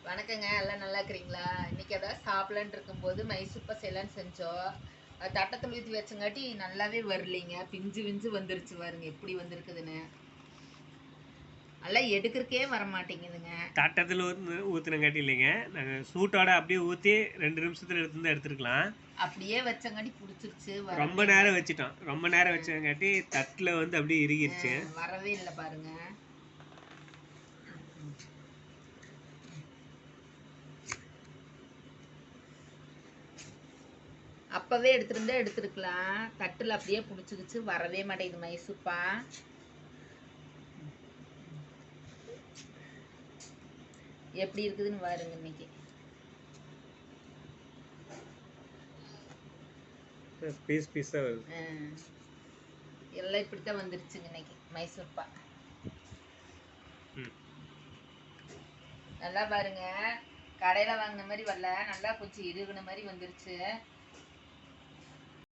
வணக்கங்க. எல்லாம் நல்லா இருக்கிறீங்களா? இன்னைக்கு ஏதாவது சாப்பிடலான்னு இருக்கும்போது மைசூர் செய்யலான்னு செஞ்சோம். தட்டத்தில் ஊற்றி வச்சங்காட்டி நல்லாவே வரலைங்க. பிஞ்சு பிஞ்சு வந்துருச்சு பாருங்க எப்படி வந்திருக்குதுன்னு. நல்லா எடுக்கிறக்கே வர மாட்டேங்குதுங்க. தட்டத்தில் ஊற்றுனங்காட்டி இல்லைங்க, நாங்கள் சூட்டோட அப்படியே ஊற்றி 2 நிமிஷத்தில் எடுத்துருக்கலாம். அப்படியே வச்சங்காட்டி பிடிச்சிருச்சு. ரொம்ப நேரம் வச்சுட்டோம். ரொம்ப நேரம் வச்சங்காட்டி தட்டில் வந்து அப்படியே இறுகிருச்சு. வரவே இல்லை பாருங்க. அப்பவே எடுத்திருந்தா எடுத்துருக்கலாம். தட்டுல அப்படியே பிடிச்சிக்கிச்சு. வரவே மாட்டேங்குது மைசூர்பா. எப்படி இருக்குதுன்னு பாருங்க இன்னைக்கு. பீஸ் பீஸா வருது. எல்லாம் இப்படித்தான் வந்துருச்சுங்க இன்னைக்கு மைசூர்பா. நல்லா பாருங்க, கடையில வாங்கின மாதிரி வரல, நல்லா கொஞ்சம் இறுகுன மாதிரி வந்துருச்சு.